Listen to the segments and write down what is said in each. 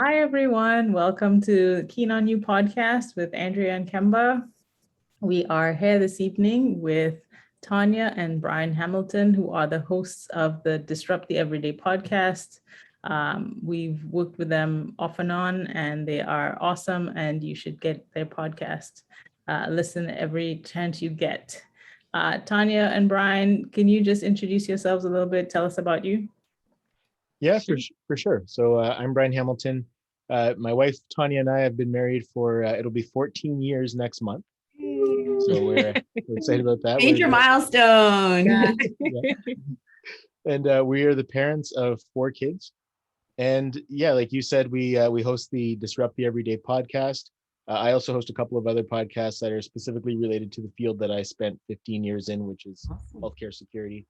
Hi, everyone. Welcome to Keen on You podcast with Andrea and Kemba. We are here this evening with Tonya and Brine Hamilton, who are the hosts of the Disrupt the Everyday podcast. We've worked with them off and on, and they are awesome, and you should get their podcast. Listen every chance you get. Tonya and Brine, can you just introduce yourselves a little bit? Tell us about you. Yeah, for sure. So I'm Brine Hamilton. My wife Tonya and I have been married for it'll be 14 years next month. So we're excited about that. Major milestone. Yeah. And we are the parents of 4 kids. And yeah, like you said, we host the Disrupt the Everyday podcast. I also host a couple of other podcasts that are specifically related to the field that I spent 15 years in, which is healthcare security.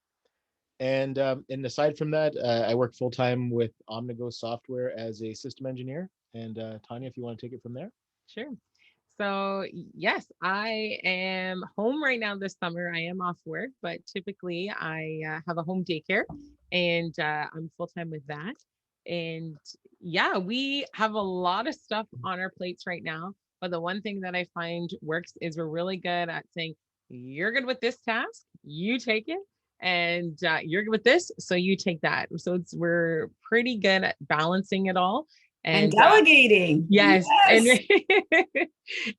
And aside from that, I work full time with Omnigo Software as a system engineer. And Tonya, if you want to take it from there. Sure. So yes, I am home right now this summer. I am off work, but typically I have a home daycare and I'm full time with that. And yeah, we have a lot of stuff on our plates right now. But the one thing that I find works is we're really good at saying, you're good with this task, you take it. And you're good with this, so you take that. So we're pretty good at balancing it all and delegating. Yes.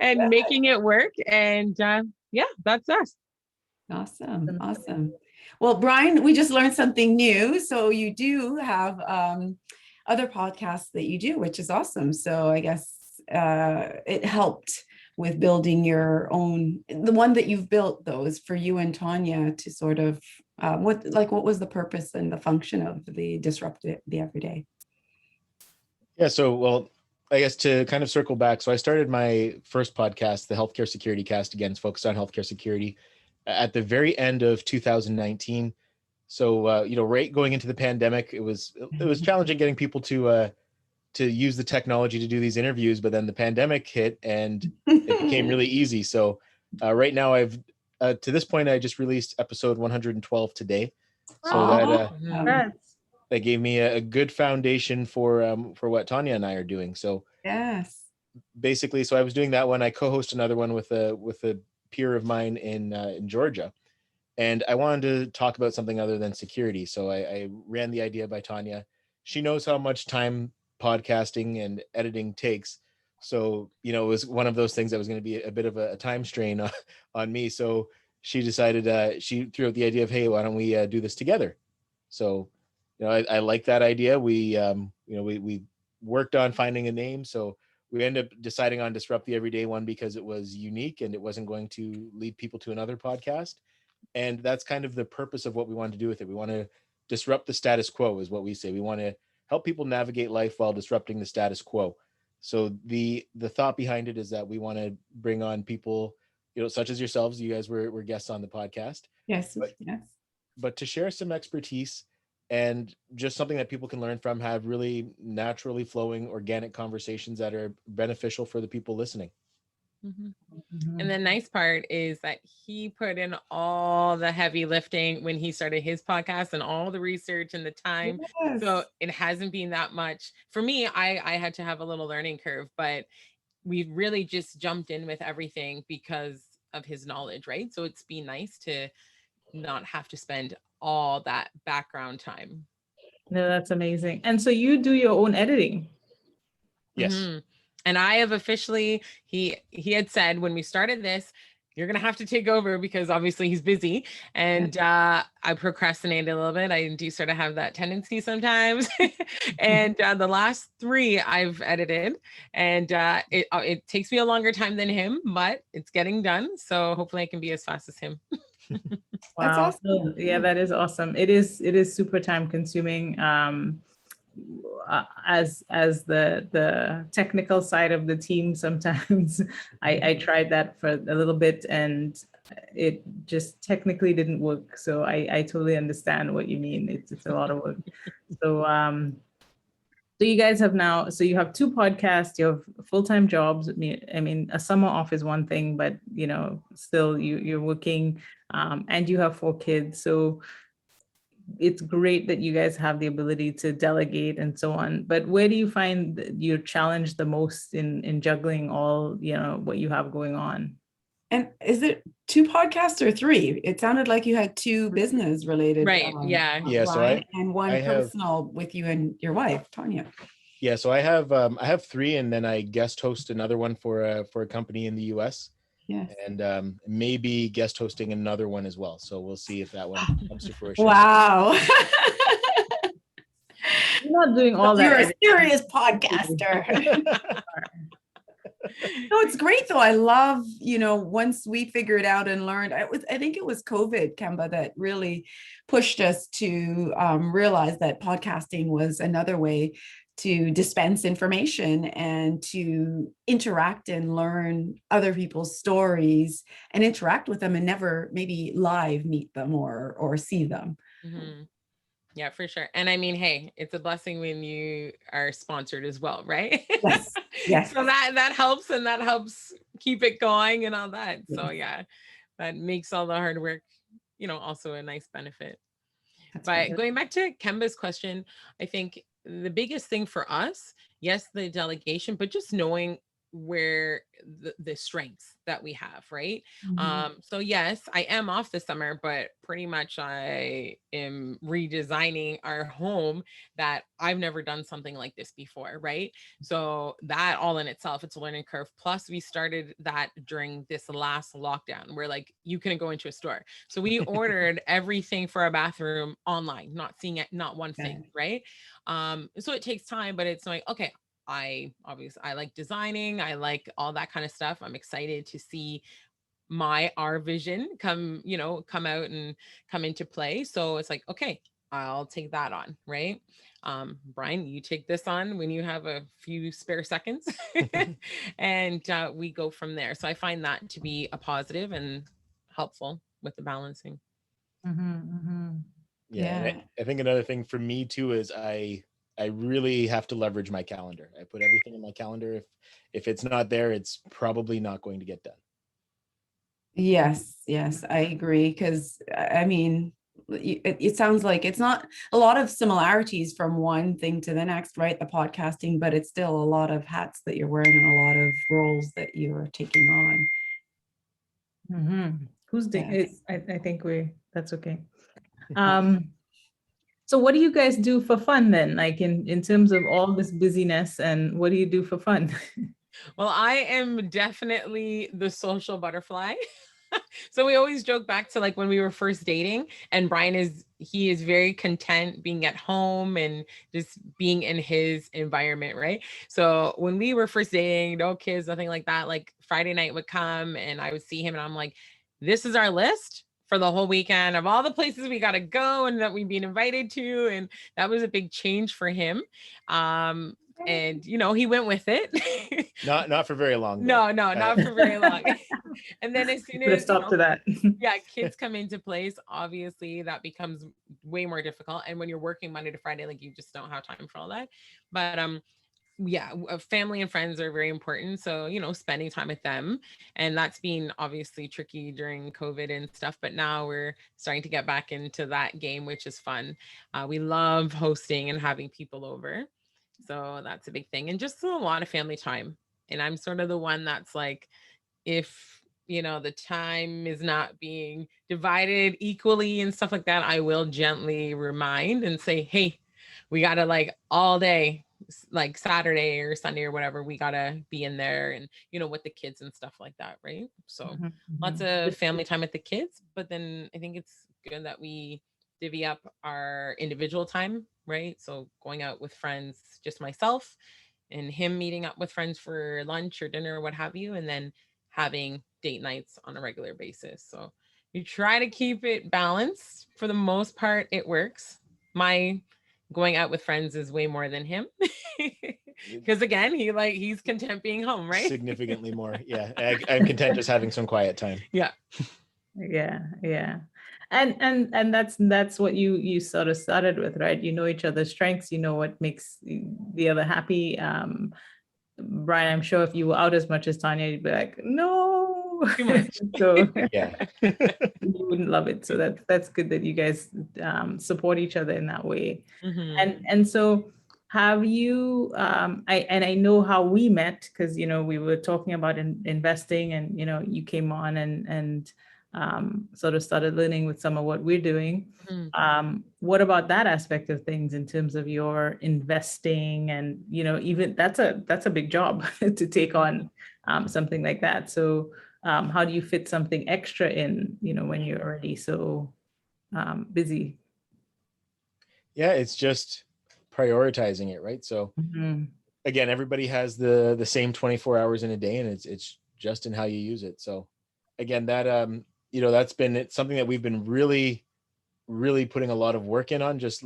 And making it work. And yeah, that's us. Awesome. Well, Brine, we just learned something new. So you do have other podcasts that you do, which is awesome. So I guess it helped with building your own. The one that you've built, though, is for you and Tonya to sort of what was the purpose and the function of the Disrupt the Everyday? Yeah, so well, I guess to kind of circle back, so I started my first podcast, the Healthcare Security Cast, again, focused on healthcare security, at the very end of 2019. So right going into the pandemic, it was challenging getting people to use the technology to do these interviews, but then the pandemic hit and it became really easy. So right now I've to this point, I just released episode 112 today. So that gave me a good foundation for what Tonya and I are doing. So yes, basically, so I was doing that one. I co-host another one with a peer of mine in Georgia, and I wanted to talk about something other than security. So I ran the idea by Tonya. She knows how much time podcasting and editing takes. So, it was one of those things that was going to be a bit of a time strain on me. So she decided, she threw out the idea of, hey, why don't we do this together? So, I like that idea. We worked on finding a name. So we ended up deciding on Disrupt the Everyday one because it was unique and it wasn't going to lead people to another podcast. And that's kind of the purpose of what we want to do with it. We want to disrupt the status quo is what we say. We want to help people navigate life while disrupting the status quo. So the thought behind it is that we want to bring on people, such as yourselves. You guys were guests on the podcast. Yes. But to share some expertise and just something that people can learn from, have really naturally flowing organic conversations that are beneficial for the people listening. Mm-hmm. And the nice part is that he put in all the heavy lifting when he started his podcast and all the research and the time. Yes. So it hasn't been that much for me. I had to have a little learning curve, but we really just jumped in with everything because of his knowledge, right? So it's been nice to not have to spend all that background time. No, that's amazing. And so you do your own editing? Yes. Mm-hmm. And I have officially, he had said when we started this, you're going to have to take over because obviously he's busy. And I procrastinated a little bit. I do sort of have that tendency sometimes. And the last 3 I've edited, and it takes me a longer time than him, but it's getting done. So hopefully I can be as fast as him. Wow. That's awesome. Yeah, that is awesome. It is super time consuming. As the technical side of the team, sometimes I tried that for a little bit and it just technically didn't work. So I totally understand what you mean. It's a lot of work. So so you guys have now, so you have 2 podcasts, you have full-time jobs. I mean, a summer off is one thing, but still you're working, and you have 4 kids. So it's great that you guys have the ability to delegate and so on, but where do you find that you're challenged the most in juggling all, what you have going on? And is it 2 podcasts or 3? It sounded like you had 2 business related, Right. Yeah. Yeah, so Brine, and one I have personal with you and your wife, Tonya. yeah, so I have 3, and then I guest host another one for a company in the US, Yes. and maybe guest hosting another one as well. So we'll see if that one comes to fruition. Wow. You're not doing all that. You're a editing. serious podcaster. No, it's great though. I love, once we figured out and learned, I think it was COVID, Kemba, that really pushed us to realize that podcasting was another way to dispense information and to interact and learn other people's stories and interact with them and never maybe live meet them or see them. Mhm. Yeah, for sure. And I mean, hey, it's a blessing when you are sponsored as well, right? Yes. Yes. So that helps, and that helps keep it going and all that. So yeah, that makes all the hard work, also a nice benefit. That's But great. going back to Kemba's question, I think the biggest thing for us, yes, the delegation, but just knowing where the strengths that we have, right? So yes, I am off this summer, but pretty much I am redesigning our home that I've never done something like this before, right? So that all in itself, it's a learning curve. Plus we started that during this last lockdown where like you couldn't go into a store. So we ordered everything for our bathroom online, not seeing it, not one thing, right? So it takes time, but it's like, okay, I like designing. I like all that kind of stuff. I'm excited to see our vision come out and come into play. So it's like, okay, I'll take that on, right? Brine, you take this on when you have a few spare seconds and we go from there. So I find that to be a positive and helpful with the balancing. Yeah. And I think another thing for me too is I really have to leverage my calendar. I put everything in my calendar. If it's not there, it's probably not going to get done. Yes, I agree. Because I mean, it sounds like it's not a lot of similarities from one thing to the next, right? The podcasting, but it's still a lot of hats that you're wearing and a lot of roles that you're taking on. Who's doing it? Yes. I think that's okay. So what do you guys do for fun then? Like in terms of all this busyness, and what do you do for fun? Well, I am definitely the social butterfly. So we always joke back to like when we were first dating, and Brine is very content being at home and just being in his environment, right? So when we were first dating, no kids, nothing like that, like Friday night would come and I would see him and I'm like, this is our list for the whole weekend of all the places we got to go and that we've been invited to. And that was a big change for him. And he went with it. Not for very long. No, not for very long. And then as soon Put a as stop to that. kids come into place, obviously that becomes way more difficult. And when you're working Monday to Friday, like you just don't have time for all that. But family and friends are very important. So, spending time with them. And that's been obviously tricky during COVID and stuff. But now we're starting to get back into that game, which is fun. We love hosting and having people over. So that's a big thing. And just a lot of family time. And I'm sort of the one that's like, if the time is not being divided equally and stuff like that, I will gently remind and say, hey, we gotta like all day, like Saturday or Sunday or whatever, we gotta be in there and with the kids and stuff like that, right? So lots of family time with the kids, but then I think it's good that we divvy up our individual time, right? So going out with friends, just myself and him meeting up with friends for lunch or dinner or what have you, and then having date nights on a regular basis. So you try to keep it balanced. For the most part, it works. My going out with friends is way more than him. Because again, he's content being home, right? Significantly more. Yeah. I'm content just having some quiet time. Yeah. And that's what you sort of started with, right? You know each other's strengths, you know what makes the other happy. Brine, I'm sure if you were out as much as Tonya, you'd be like, no, Too much. So Yeah. you wouldn't love it. So that's good that you guys support each other in that way. Mhm. And so have you I know how we met because we were talking about investing, and you came on and sort of started learning with some of what we're doing. Mhm. What about that aspect of things in terms of your investing, and even that's a big job to take on something like that. So how do you fit something extra in when you're already so busy? Yeah, it's just prioritizing it, right? So Mhm. again, everybody has the same 24 hours in a day, and it's just in how you use it. So again, that that's been it's something that we've been really putting a lot of work in on, just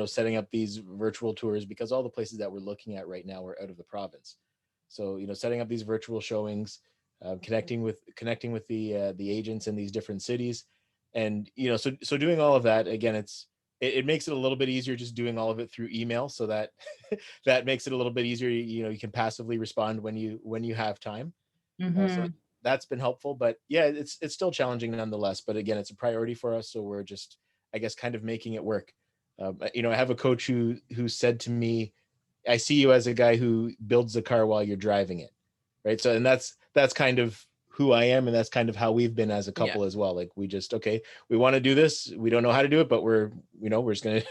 setting up these virtual tours, because all the places that we're looking at right now are out of the province. So setting up these virtual showings, connecting with the agents in these different cities, and so doing all of that. Again, it makes it a little bit easier just doing all of it through email, so that that makes it a little bit easier. You can passively respond when you have time. So Mhm. that's been helpful, but yeah, it's still challenging nonetheless. But again, it's a priority for us, so we're just, I guess, kind of making it work. I have a coach who said to me, "I see you as a guy who builds the car while you're driving it," right? So, and that's kind of who I am, and that's kind of how we've been as a Yeah. couple as well. Like, we just, okay, we want to do this, we don't know how to do it, but we're just gonna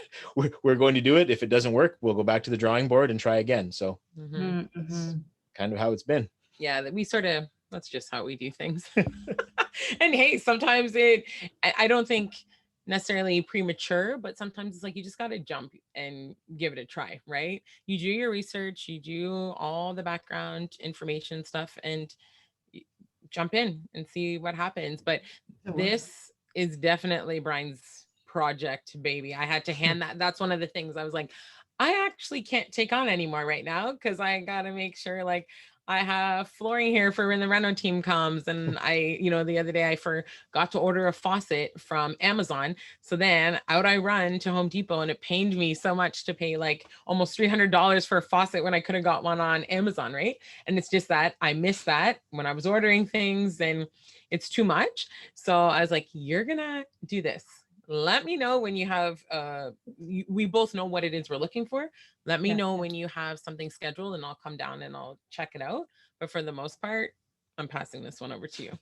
we're going to do it. If it doesn't work, we'll go back to the drawing board and try again. So Mhm. that's Mhm. kind of how it's been. Yeah, that we sort of, that's just how we do things. And hey, sometimes I don't think necessarily premature, but sometimes it's like you just got to jump and give it a try, right? You do your research, you do all the background information stuff, and y- jump in and see what happens. But So what- this is definitely Brian's project, baby. I had to hand that's one of the things I was like, I actually can't take on anymore right now, because I got to make sure, like, I have flooring here for when the reno team comes. And the other day I forgot to order a faucet from Amazon. So then out I run to Home Depot, and it pained me so much to pay like almost $300 for a faucet when I could have got one on Amazon, right? And it's just that I missed that when I was ordering things, and it's too much. So I was like, you're gonna do this. Let me know when you have we both know what it is we're looking for. Let me Yeah. know when you have something scheduled, and I'll come down and I'll check it out. But for the most part, I'm passing this one over to you.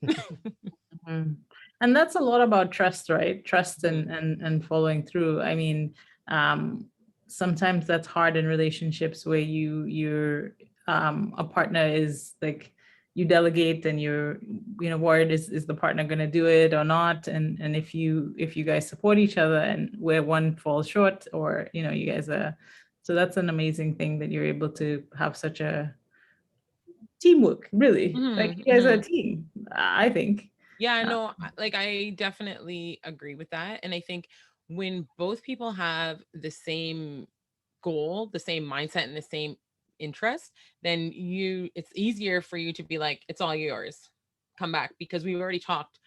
Mhm. And that's a lot about trust, right? Trust Mhm. and following through. I mean, um, sometimes that's hard in relationships where you're a partner is like you delegate and you're worried, is the partner going to do it or not? And if you guys support each other, and where one falls short, or you guys are, so that's an amazing thing that you're able to have such a teamwork, really. Like Mhm, you guys are a mhm. team, I think. Yeah, Uh, no, like I definitely agree with that. And I think when both people have the same goal, the same mindset, and the same interest, then it's easier for you to be like, it's all yours. Come back, because we've already talked.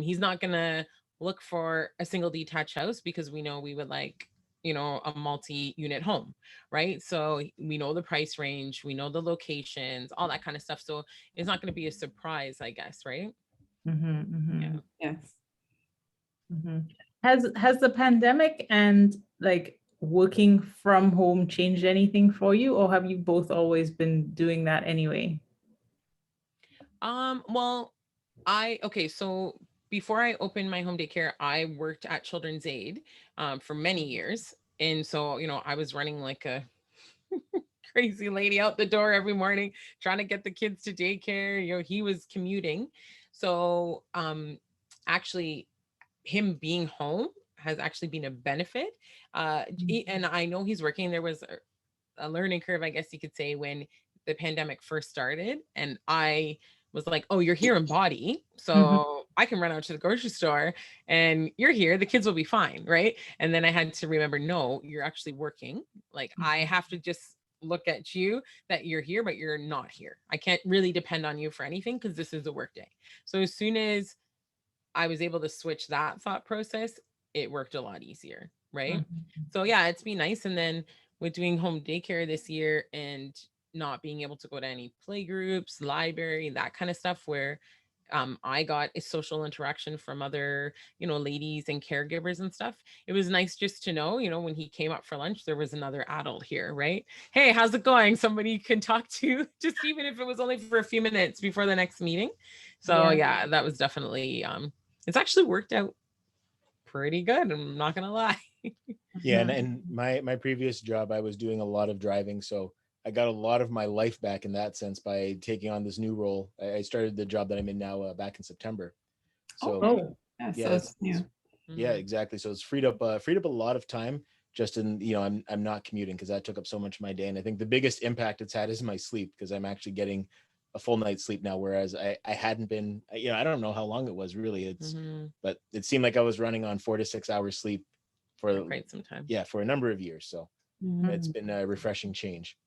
He's not gonna look for a single detached house, because we know we would like, a multi-unit home, right? So we know the price range, we know the locations, all that kind of stuff. So it's not gonna be a surprise, I guess, right? mhm, Yeah. mhm, Yes. mhm. Has the pandemic and like working from home changed anything for you, or have you both always been doing that anyway? Well, okay, so before I opened my home daycare, I worked at Children's Aid for many years. And so, I was running like a crazy lady out the door every morning trying to get the kids to daycare. He was commuting. So, actually, him being home has actually been a benefit. And I know he's working. There was a learning curve, I guess you could say, when the pandemic first started. And I was like, oh, you're here in body. Mhm, So I can run out to the grocery store and you're here. The kids will be fine. Right. And then I had to remember, no, you're actually working. Like, I have to just look at you, that you're here, but you're not here. I can't really depend on you for anything, because this is a work day. So as soon as I was able to switch that thought process, it worked a lot easier, right? mhm, So yeah, it's been nice. And then with doing home daycare this year and not being able to go to any play groups, library, that kind of stuff, where I got a social interaction from other, ladies and caregivers and stuff. It was nice just to know, when he came up for lunch, there was another adult here, right? Hey, how's it going? Somebody you can talk to, just even if it was only for a few minutes before the next meeting. So yeah, that was definitely, it's actually worked out pretty good. I'm not gonna lie. Yeah, and my previous job, I was doing a lot of driving, so I got a lot of my life back in that sense by taking on this new role. I started the job that I'm in now back in September. So Yeah, yeah, so it's new. yeah, exactly. So it's freed up a lot of time just in, I'm not commuting because that took up so much of my day. And I think the biggest impact it's had is my sleep, because I'm actually getting a full night's sleep now, whereas I hadn't been, I don't know how long it was really. But it seemed like I was running on 4 to 6 hours sleep for quite some time. Yeah, for a number of years. So it's been a refreshing change.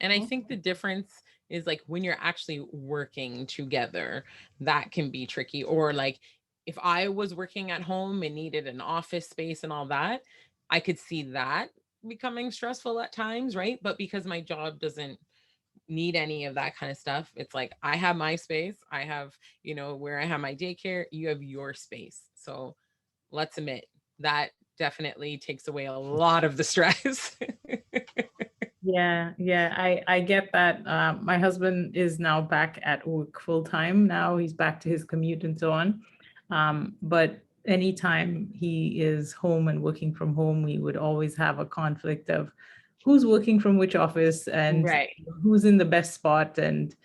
And I think the difference is like when you're actually working together, that can be tricky. Or like if I was working at home and needed an office space and all that, I could see that becoming stressful at times, right? But because my job doesn't need any of that kind of stuff, it's like I have my space, I have, where I have my daycare, you have your space. So let's admit that definitely takes away a lot of the stress. Yeah, I get that. My husband is now back at work full time. Now he's back to his commute and so on. But anytime he is home and working from home, we would always have a conflict of who's working from which office and Right. who's in the best spot. And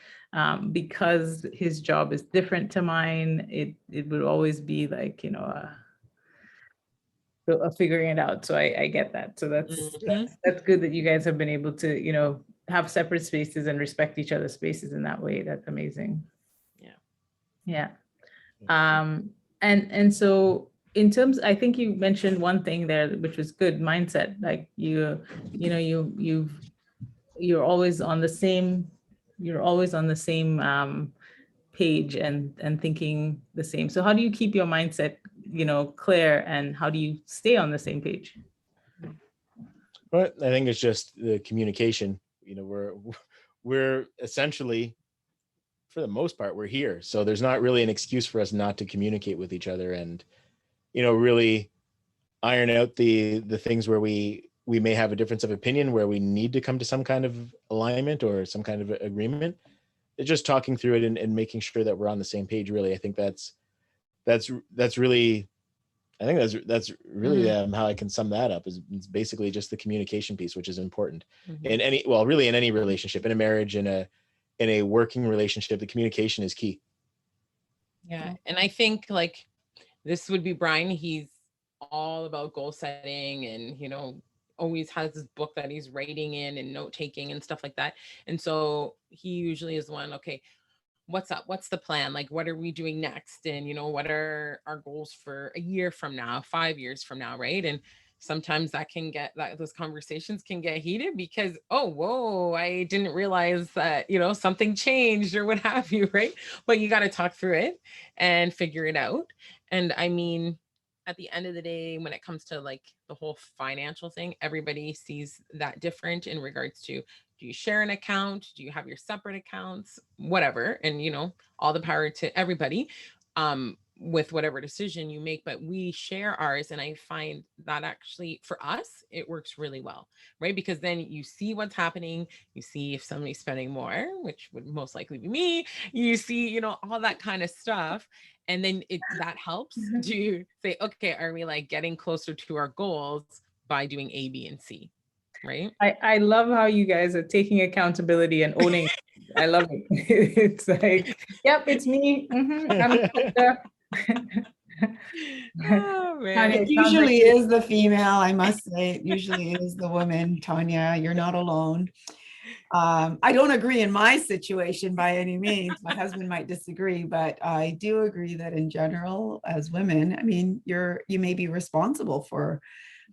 because his job is different to mine, it would always be like, figuring it out. So I get that. So that's good that you guys have been able to, have separate spaces and respect each other's spaces in that way. That's amazing. Yeah. And so in terms, I think you mentioned one thing there, which was good mindset. Like you're always on the same, page and thinking the same. So how do you keep your mindset, clear, and how do you stay on the same page? But I think it's just the communication. We're essentially, for the most part, we're here. So there's not really an excuse for us not to communicate with each other and, really iron out the things where we may have a difference of opinion, where we need to come to some kind of alignment or some kind of agreement. It's just talking through it and making sure that we're on the same page. Really, I think that's really, how I can sum that up. Is it's basically just the communication piece, which is important in any relationship, in a marriage, in a working relationship. The communication is key. Yeah, and I think like this would be Brine. He's all about goal setting and always has this book that he's writing in and note taking and stuff like that. And so he usually is one, okay, what's up? What's the plan? Like, what are we doing next? And, what are our goals for a year from now, 5 years from now, right? And sometimes those conversations can get heated because, oh, whoa, I didn't realize that, something changed or what have you, right? But you got to talk through it and figure it out. And I mean, at the end of the day, when it comes to like the whole financial thing, everybody sees that different in regards to, do you share an account? Do you have your separate accounts? Whatever. And, all the power to everybody with whatever decision you make, but we share ours. And I find that actually for us, it works really well, right? Because then you see what's happening. You see if somebody's spending more, which would most likely be me. You see, all that kind of stuff. And then that helps to say, okay, are we like getting closer to our goals by doing A, B, and C? Right. I love how you guys are taking accountability and owning. I love it. It's like, yep, it's me. Oh, man. It usually is the female, I must say. It usually is the woman, Tonya. You're not alone. I don't agree in my situation by any means. My husband might disagree, but I do agree that in general, as women, I mean, you may be responsible for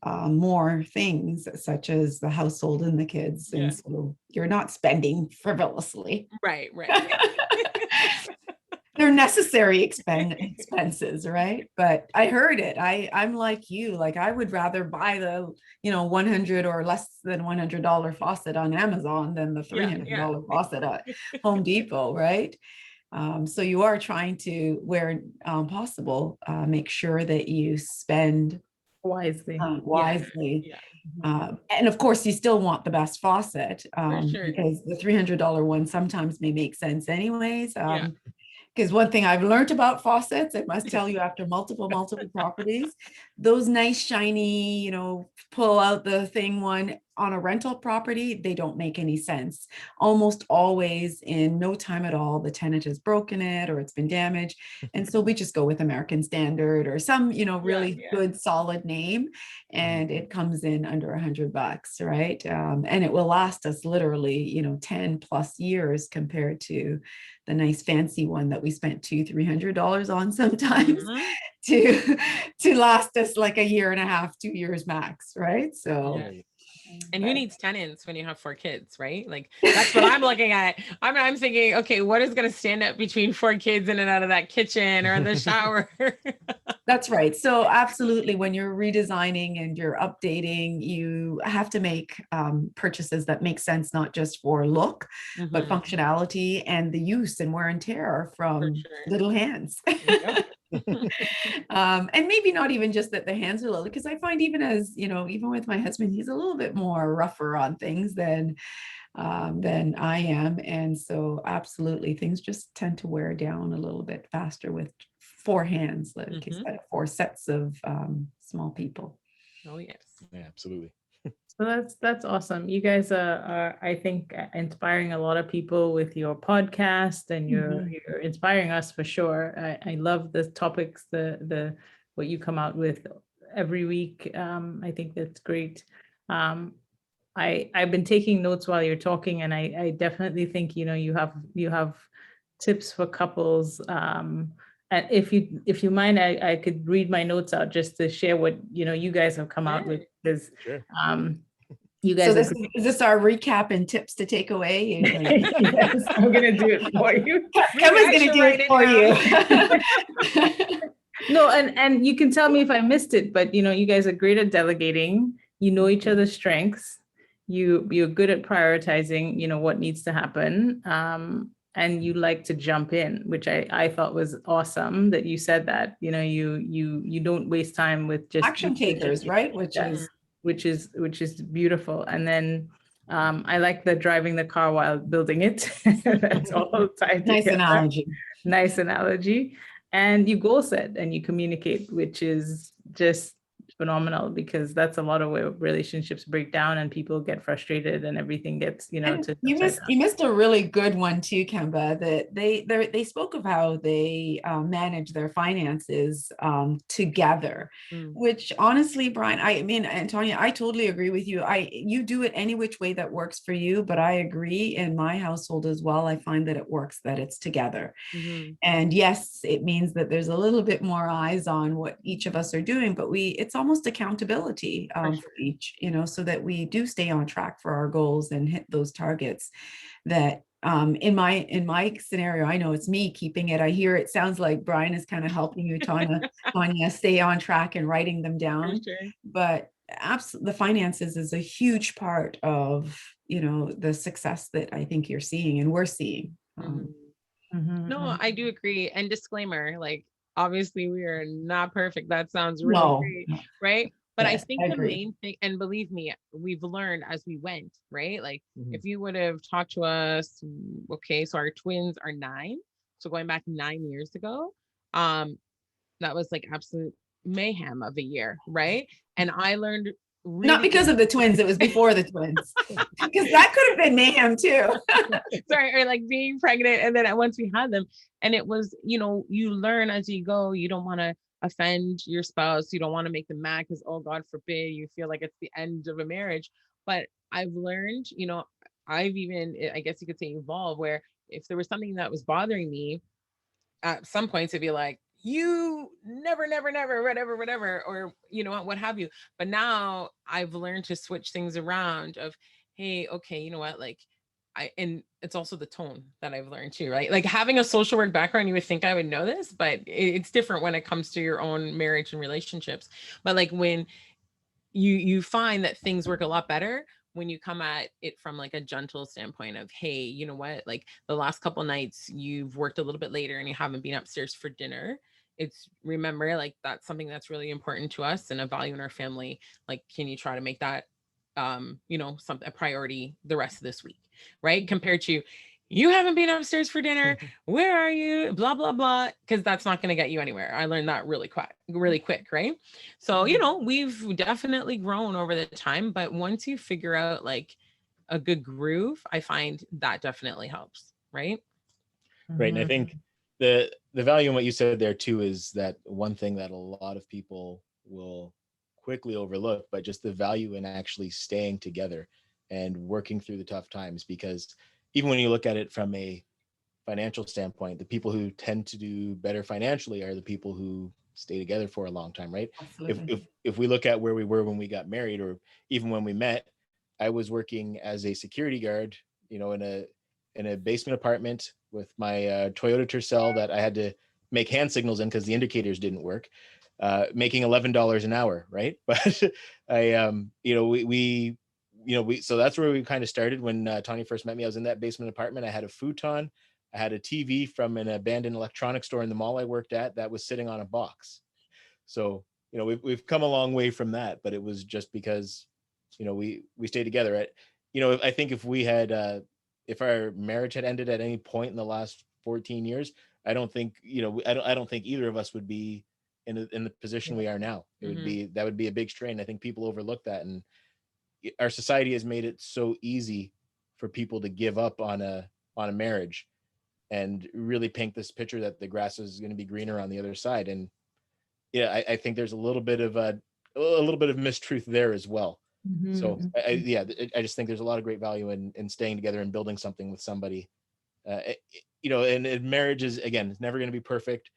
more things such as the household and the kids. And so you're not spending frivolously. Right. They're necessary expenses, right? But I heard it. I'm like you. Like I would rather buy the $100 or less than $100 faucet on Amazon than the $300 faucet at Home Depot, right? So you are trying to, where possible, make sure that you spend Wisely. wisely. Yeah. And of course, you still want the best faucet, For sure. because the $300 one sometimes may make sense anyways. Yeah. Because one thing I've learned about faucets, I must tell you, after multiple properties, those nice, shiny, pull out the thing one on a rental property, they don't make any sense. Almost always in no time at all, the tenant has broken it or it's been damaged. And so we just go with American Standard or some, really good, solid name. And it comes in under $100, right? And it will last us literally, 10 plus years compared to the nice fancy one that we spent $200-300 on sometimes to last us like a year and a half, 2 years max, right? So and who needs tenants when you have 4 kids, right? Like that's what I'm looking at. I'm thinking, okay, what is going to stand up between 4 kids in and out of that kitchen or in the shower? That's right. So absolutely, when you're redesigning and you're updating, you have to make purchases that make sense, not just for look, but functionality and the use and wear and tear from little hands. And maybe not even just that the hands are little, because I find even with my husband, he's a little bit more rougher on things than I am. And so absolutely, things just tend to wear down a little bit faster with 4 hands, like instead of 4 sets of small people. Oh yes. Yeah, absolutely. So that's awesome. You guys are, I think, inspiring a lot of people with your podcast, and you're inspiring us for sure. I love the topics, the what you come out with every week. I think that's great. I've been taking notes while you're talking, and I definitely think you have tips for couples. And if you mind, I could read my notes out just to share what you guys have come out with, because you guys. So is this our recap and tips to take away? Yes, I'm gonna do it for you. Emma's gonna do it for you. No, and you can tell me if I missed it, but you guys are great at delegating. You know each other's strengths. You're good at prioritizing, what needs to happen. And you like to jump in, which I thought was awesome that you said that. You don't waste time with just action takers, right? Which is beautiful. And then I like the driving the car while building it. That's all tied together. Nice analogy. And you goal set and you communicate, which is just phenomenal, because that's a lot of where relationships break down and people get frustrated and everything gets, you missed a really good one too, Kemba, that they spoke of how they manage their finances together, which honestly, Brine, and Tonya, I totally agree with you. You do it any which way that works for you, but I agree in my household as well. I find that it works, that it's together. And yes, it means that there's a little bit more eyes on what each of us are doing, but it's almost accountability for each, so that we do stay on track for our goals and hit those targets. That in my scenario, I know it's me keeping it. I hear it sounds like Brine is kind of helping you, Tonya, stay on track and writing them down. But the finances is a huge part of the success that I think you're seeing and we're seeing. No, I do agree. And disclaimer, like, obviously we are not perfect. That sounds really great, right? But yes, I think the main thing, and believe me, we've learned as we went, right? Like if you would have talked to us, okay, so our twins are 9. So going back 9 years ago, that was like absolute mayhem of a year, right? And I learned not because of the twins, it was before the twins, because that could have been mayhem too. Sorry, or like being pregnant, and then once we had them, and it was, you learn as you go. You don't want to offend your spouse. You don't want to make them mad because, oh God forbid, you feel like it's the end of a marriage. But I've learned, I've even, I guess you could say, evolved, where if there was something that was bothering me, at some points it'd be like, you never, whatever, or what have you. But now I've learned to switch things around of, hey, okay, you know what, like and it's also the tone that I've learned too, right? Like having a social work background, you would think I would know this, but it's different when it comes to your own marriage and relationships. But like when you find that things work a lot better when you come at it from like a gentle standpoint of, hey, you know what, like the last couple nights you've worked a little bit later and you haven't been upstairs for dinner, it's remember, like that's something that's really important to us and a value in our family. Like, can you try to make that a priority the rest of this week, right? Compared to, you haven't been upstairs for dinner, where are you, blah blah blah, because that's not going to get you anywhere. I learned that really quick, right? So we've definitely grown over the time, but once you figure out like a good groove, I find that definitely helps, right? Right. And I think the value in what you said there too is that one thing that a lot of people will quickly overlook, but just the value in actually staying together and working through the tough times. Because even when you look at it from a financial standpoint, the people who tend to do better financially are the people who stay together for a long time, right? Absolutely. If we look at where we were when we got married, or even when we met, I was working as a security guard, in a basement apartment with my Toyota Tercel that I had to make hand signals in because the indicators didn't work, making $11 an hour, right? But so that's where we kind of started when Tonya first met me. I was in that basement apartment. I had a futon. I had a TV from an abandoned electronics store in the mall I worked at that was sitting on a box. So, we've come a long way from that, but it was just because, we stayed together. I think if our marriage had ended at any point in the last 14 years, I don't think either of us would be in the position we are now. That would be a big strain. I think people overlook that, and our society has made it so easy for people to give up on a marriage and really paint this picture that the grass is going to be greener on the other side. And I think there's a little bit of mistruth there as well. So I just think there's a lot of great value in staying together and building something with somebody. And marriage is, again, it's never going to be perfect.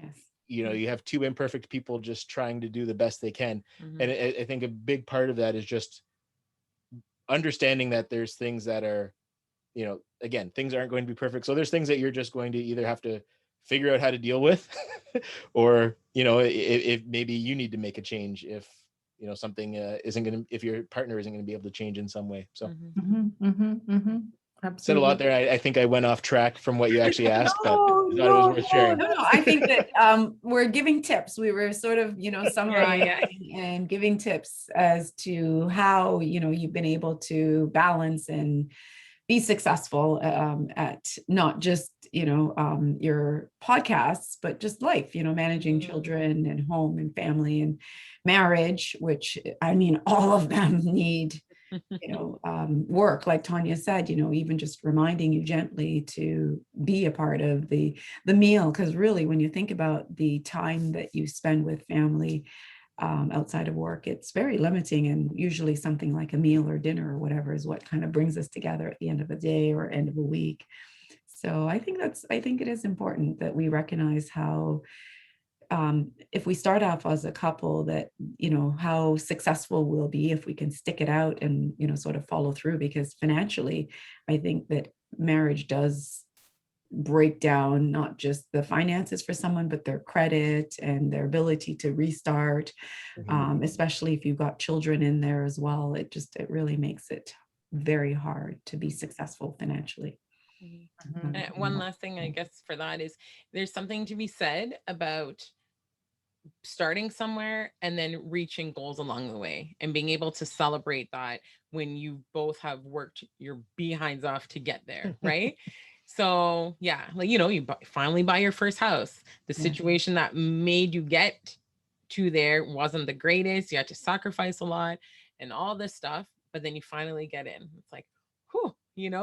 Yes. You have two imperfect people just trying to do the best they can. And I think a big part of that is just understanding that there's things that are, again, things aren't going to be perfect. So there's things that you're just going to either have to figure out how to deal with, or, if maybe you need to make a change if, something if your partner isn't going to be able to change in some way. So said a lot there. I think I went off track from what you actually asked, but I thought it was worth sharing. No. I think that we're giving tips. We were sort of, summarizing and giving tips as to how, you've been able to balance and be successful at not just, your podcasts, but just life, managing children and home and family and marriage, which, I mean, all of them need work, like Tonya said, even just reminding you gently to be a part of the meal. Because really, when you think about the time that you spend with family outside of work, it's very limiting. And usually something like a meal or dinner or whatever is what kind of brings us together at the end of a day or end of a week. So I think it is important that we recognize how, if we start off as a couple, that, how successful we'll be if we can stick it out and, sort of follow through. Because financially, I think that marriage does break down not just the finances for someone, but their credit and their ability to restart, especially if you've got children in there as well. It really makes it very hard to be successful financially. One last thing, I guess, for that is there's something to be said about starting somewhere and then reaching goals along the way and being able to celebrate that when you both have worked your behinds off to get there, right? So yeah, like, you finally buy your first house. The situation that made you get to there wasn't the greatest. You had to sacrifice a lot and all this stuff, but then you finally get in. It's like, whew, and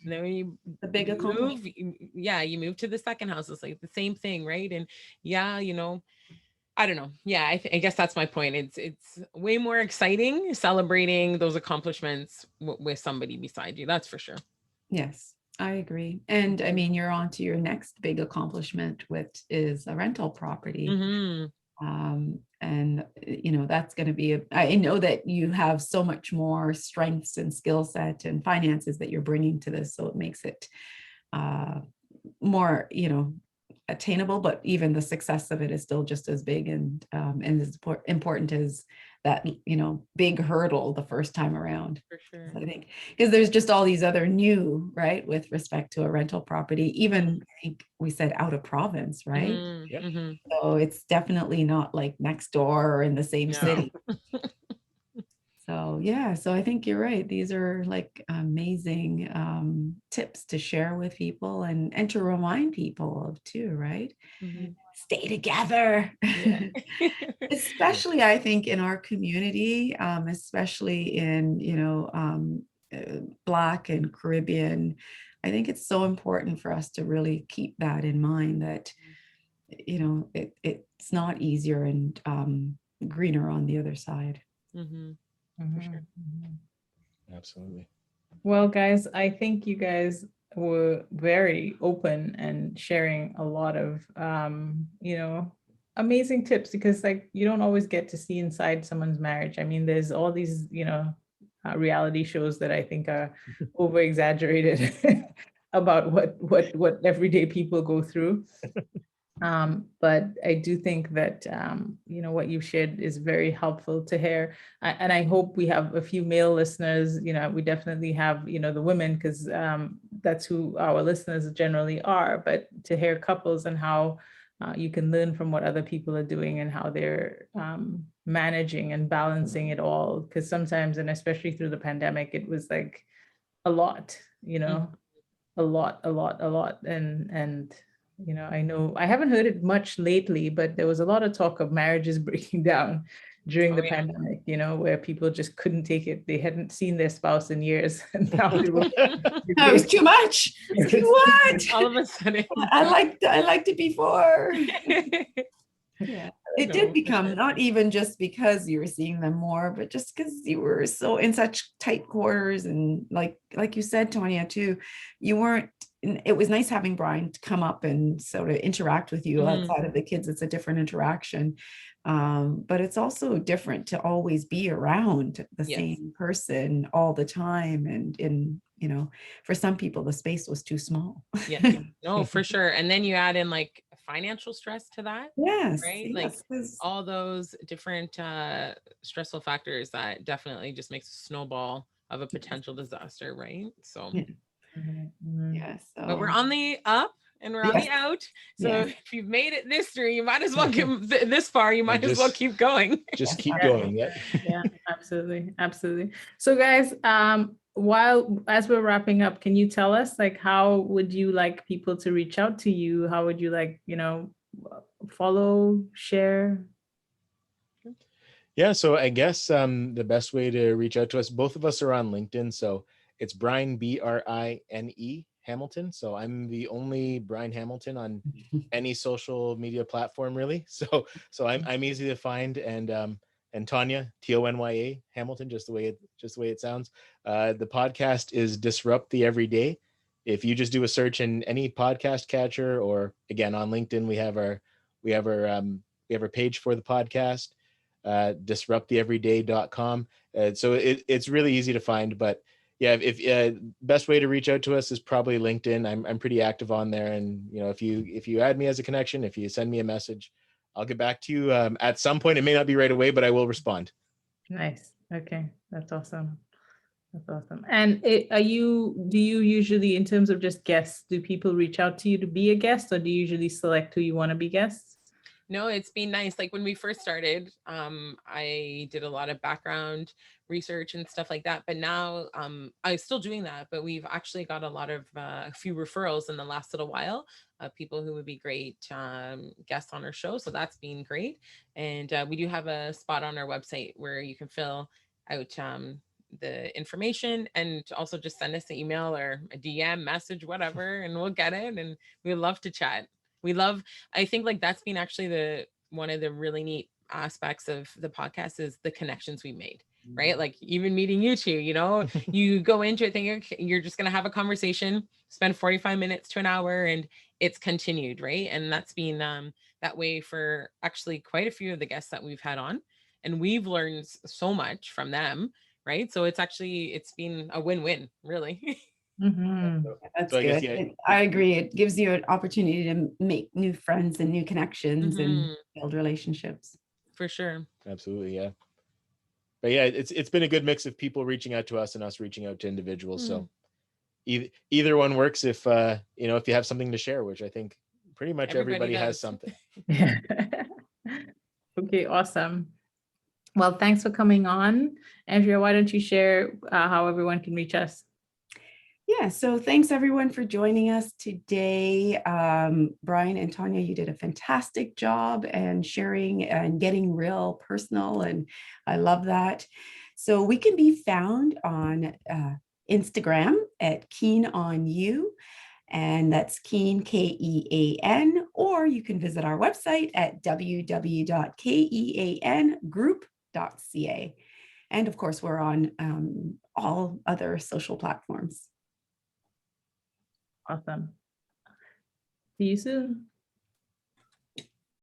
then when you the big accomplishment. You move to the second house. It's like the same thing, right? And I don't know. Yeah, I guess that's my point. It's way more exciting celebrating those accomplishments with somebody beside you. That's for sure. Yes, I agree. And I mean, you're on to your next big accomplishment, which is a rental property. And that's going to be I know that you have so much more strengths and skill set and finances that you're bringing to this, so it makes it more attainable, but even the success of it is still just as big and as important as that, big hurdle the first time around. For sure. I think because there's just all these other new, right, with respect to a rental property, even I think we said out of province, right? Yep. So it's definitely not like next door or in the same No. city. So yeah, so I think you're right. These are like amazing tips to share with people and to remind people of too, right? Stay together. Yeah. Especially I think in our community, especially in, Black and Caribbean, I think it's so important for us to really keep that in mind that, it's not easier and greener on the other side. For sure. Absolutely. Well, guys, I think you guys were very open and sharing a lot of, amazing tips, because like you don't always get to see inside someone's marriage. I mean, there's all these, reality shows that I think are over exaggerated about what everyday people go through. But I do think that, what you've shared is very helpful to hear. And I hope we have a few male listeners. We definitely have, the women, because that's who our listeners generally are. But to hear couples and how you can learn from what other people are doing and how they're managing and balancing it all. Because sometimes, and especially through the pandemic, it was like a lot, a lot. And I know I haven't heard it much lately, but there was a lot of talk of marriages breaking down during the pandemic, where people just couldn't take it. They hadn't seen their spouse in years. And now they were That was too much. What? All of a sudden. I liked it before. Yeah. It did become not even just because you were seeing them more, but just because you were so in such tight quarters. And like you said, Tonya, too, it was nice having Brine to come up and sort of interact with you outside of the kids. It's a different interaction. But it's also different to always be around the same person all the time. And for some people, the space was too small. Yeah, no, for sure. And then you add in like financial stress to that. Yes. Right. Yes, like all those different stressful factors that definitely just makes a snowball of a potential disaster. Right. So, yeah. But we're on the up and we're on the out. So if you've made it this through, you might as well get this far. You might as well keep going. Just keep going. Yeah, absolutely. So guys, as we're wrapping up, can you tell us like how would you like people to reach out to you? How would you like, follow, share? Yeah, so I guess the best way to reach out to us, both of us are on LinkedIn. So it's Brine, Brine Hamilton. So I'm the only Brine Hamilton on any social media platform, really. So I'm easy to find, and Tonya, Tonya Hamilton, just the way it sounds. The podcast is Disrupt the Everyday. If you just do a search in any podcast catcher, or again on LinkedIn, we have our page for the podcast, disrupttheeveryday.com. So it's really easy to find, but yeah, if best way to reach out to us is probably LinkedIn. I'm pretty active on there, and if you add me as a connection, if you send me a message, I'll get back to you at some point. It may not be right away, but I will respond. Nice. Okay, that's awesome. And do you usually, in terms of just guests, do people reach out to you to be a guest, or do you usually select who you want to be guests? No, it's been nice. Like when we first started, I did a lot of background research and stuff like that. But now I'm still doing that. But we've actually got a few referrals in the last little while of people who would be great guests on our show. So that's been great. And we do have a spot on our website where you can fill out the information, and also just send us an email or a DM message, whatever, and we'll get it. And we love to chat. I think like that's been actually one of the really neat aspects of the podcast is the connections we made, right? Like even meeting you two, you go into it thinking you're just going to have a conversation, spend 45 minutes to an hour, and it's continued, right? And that's been that way for actually quite a few of the guests that we've had on, and we've learned so much from them, right? So it's been a win-win, really. That's good. I agree. It gives you an opportunity to make new friends and new connections and build relationships. For sure. Absolutely. Yeah. yeah, it's been a good mix of people reaching out to us and us reaching out to individuals. So either one works if if you have something to share, which I think pretty much everybody has does. something. Okay, awesome. Well, thanks for coming on. Andrea, why don't you share how everyone can reach us? Yeah, so thanks everyone for joining us today. Brine and Tonya, you did a fantastic job and sharing and getting real personal, and I love that. So we can be found on Instagram at Keen on You, and that's Keen, Kean, or you can visit our website at www.keangroup.ca. And of course, we're on all other social platforms. Awesome. See you soon.